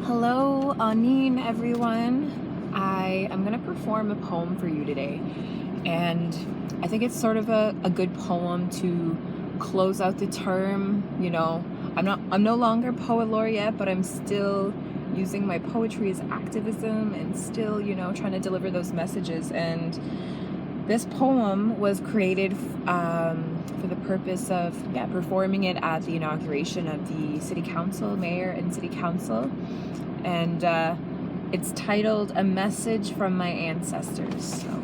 Hello, Anin, everyone. I am going to perform a poem for you today. And I think it's sort of a good poem to close out the term. You know, I'm no longer Poet Laureate, but I'm still using my poetry as activism and still, trying to deliver those messages. And this poem was created for the purpose of performing it at the inauguration of the City Council, Mayor and City Council. And it's titled A Message from My Ancestors. So,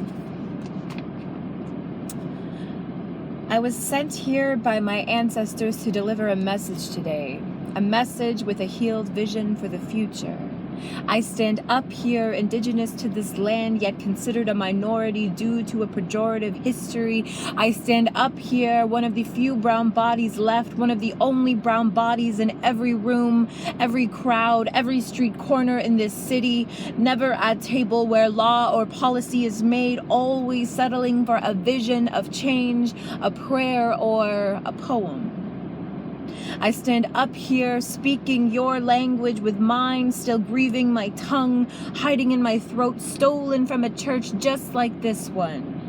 I was sent here by my ancestors to deliver a message today, a message with a healed vision for the future. I stand up here, indigenous to this land, yet considered a minority due to a pejorative history. I stand up here, one of the few brown bodies left, one of the only brown bodies in every room, every crowd, every street corner in this city, never at table where law or policy is made, always settling for a vision of change, a prayer, or a poem. I stand up here speaking your language with mine, still grieving my tongue, hiding in my throat, stolen from a church just like this one.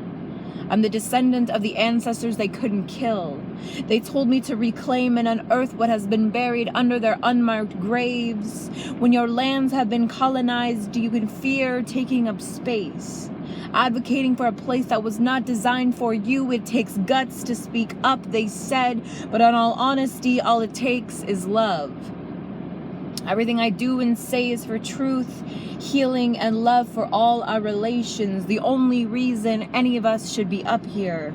I'm the descendant of the ancestors they couldn't kill. They told me to reclaim and unearth what has been buried under their unmarked graves. When your lands have been colonized, you can fear taking up space. Advocating for a place that was not designed for you, it takes guts to speak up, they said, but in all honesty, all it takes is love. Everything I do and say is for truth, healing, and love for all our relations, the only reason any of us should be up here.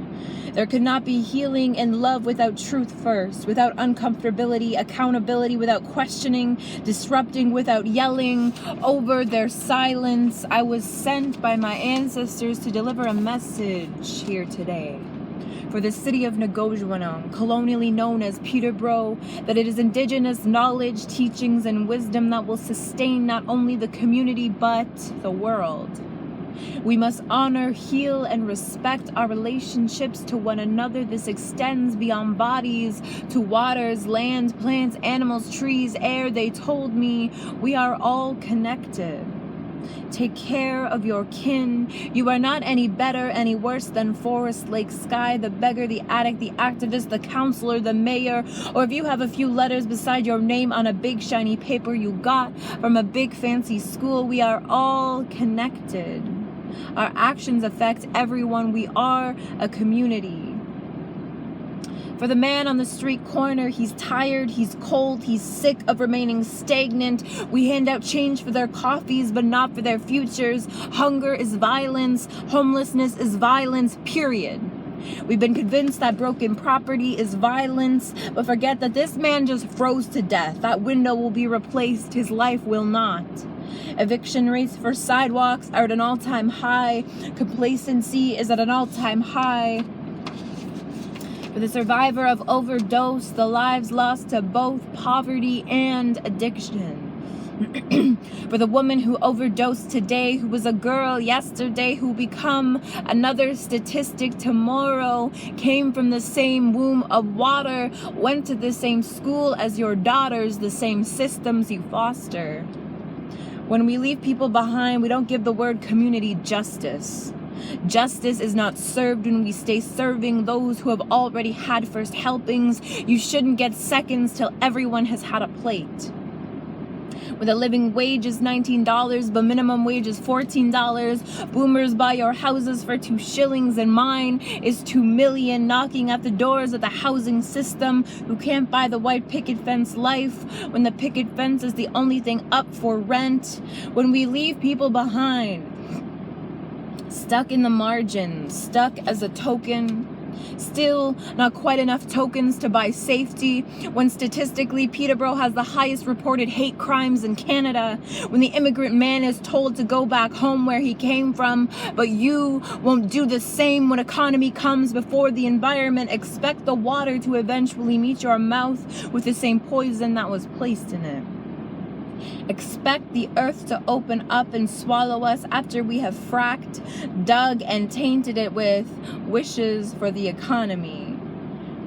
There could not be healing and love without truth first, without uncomfortability, accountability without questioning, disrupting without yelling over their silence. I was sent by my ancestors to deliver a message here today. For the city of Negojuanong, colonially known as Peterborough, that it is indigenous knowledge, teachings, and wisdom that will sustain not only the community but the world. We must honor, heal, and respect our relationships to one another. This extends beyond bodies to waters, land, plants, animals, trees, air. They told me we are all connected. Take care of your kin. You are not any better, any worse than forest, lake, sky, the beggar, the addict, the activist, the councilor, the mayor, or if you have a few letters beside your name on a big shiny paper you got from a big fancy school. We are all connected. Our actions affect everyone. We are a community. For the man on the street corner, he's tired, he's cold, he's sick of remaining stagnant. We hand out change for their coffees, but not for their futures. Hunger is violence. Homelessness is violence, period. We've been convinced that broken property is violence, but forget that this man just froze to death. That window will be replaced, his life will not. Eviction rates for sidewalks are at an all-time high. Complacency is at an all-time high. For the survivor of overdose, the lives lost to both poverty and addiction. For the woman who overdosed today, who was a girl yesterday, who become another statistic tomorrow, came from the same womb of water, went to the same school as your daughters, the same systems you foster. When we leave people behind, we don't give the word community justice. Justice is not served when we stay serving those who have already had first helpings. You shouldn't get seconds till everyone has had a plate. With a living wage is $19, but minimum wage is $14. Boomers buy your houses for 2 shillings, and mine is 2 million, knocking at the doors of the housing system who can't buy the white picket fence life when the picket fence is the only thing up for rent. When we leave people behind, stuck in the margins, stuck as a token, still not quite enough tokens to buy safety, when statistically Peterborough has the highest reported hate crimes in Canada, when the immigrant man is told to go back home where he came from, but you won't do the same. When economy comes before the environment, expect the water to eventually meet your mouth with the same poison that was placed in it. Expect the earth to open up and swallow us after we have fracked, dug, and tainted it with wishes for the economy.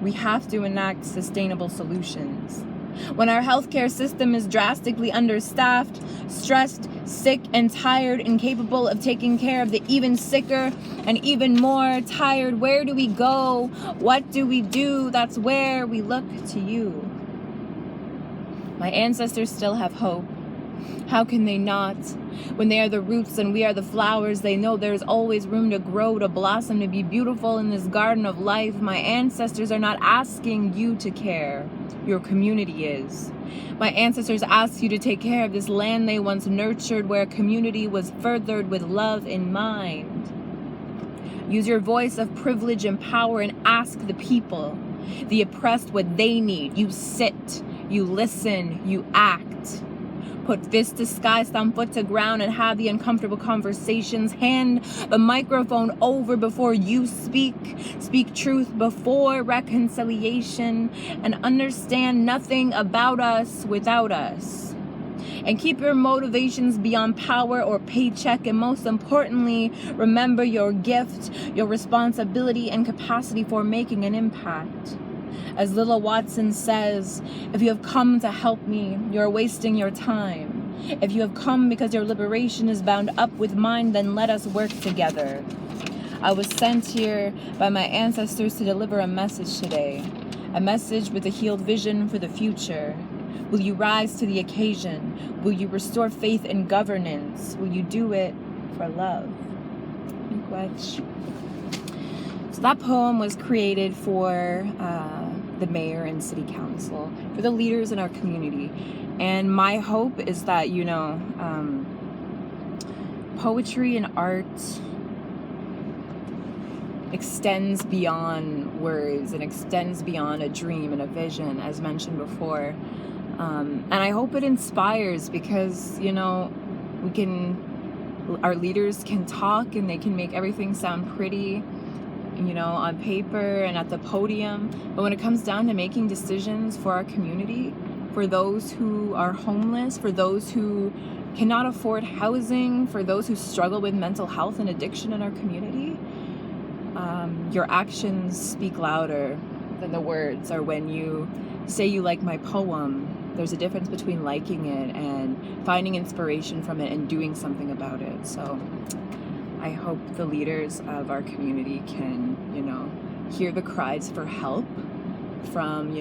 We have to enact sustainable solutions. When our healthcare system is drastically understaffed, stressed, sick and tired, incapable of taking care of the even sicker and even more tired, where do we go? What do we do? That's where we look to you. My ancestors still have hope. How can they not? When they are the roots and we are the flowers, they know there's always room to grow, to blossom, to be beautiful in this garden of life. My ancestors are not asking you to care. Your community is. My ancestors ask you to take care of this land they once nurtured, where community was furthered with love in mind. Use your voice of privilege and power and ask the people, the oppressed, what they need. You sit, you listen, you act. Put fist to sky, stomp foot to ground, and have the uncomfortable conversations. Hand the microphone over before you speak. Speak truth before reconciliation, and understand nothing about us without us. And keep your motivations beyond power or paycheck, and most importantly, remember your gift, your responsibility, and capacity for making an impact. As Lila Watson says, if you have come to help me, you're wasting your time. If you have come because your liberation is bound up with mine, then let us work together. I was sent here by my ancestors to deliver a message today, a message with a healed vision for the future. Will you rise to the occasion? Will you restore faith in governance? Will you do it for love? Miigwech. So that poem was created for the mayor and city council, for the leaders in our community. And my hope is that, poetry and art extends beyond words and extends beyond a dream and a vision, as mentioned before. And I hope it inspires, because, our leaders can talk and they can make everything sound pretty, on paper and at the podium. But when it comes down to making decisions for our community, for those who are homeless, for those who cannot afford housing, for those who struggle with mental health and addiction in our community, your actions speak louder than the words. Or when you say you like my poem, there's a difference between liking it and finding inspiration from it and doing something about it. So I hope the leaders of our community can, hear the cries for help from,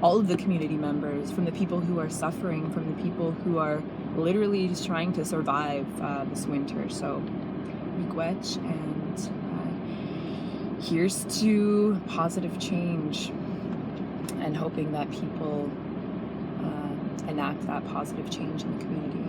all of the community members, from the people who are suffering, from the people who are literally just trying to survive this winter. So, miigwech, and here's to positive change, and hoping that people enact that positive change in the community.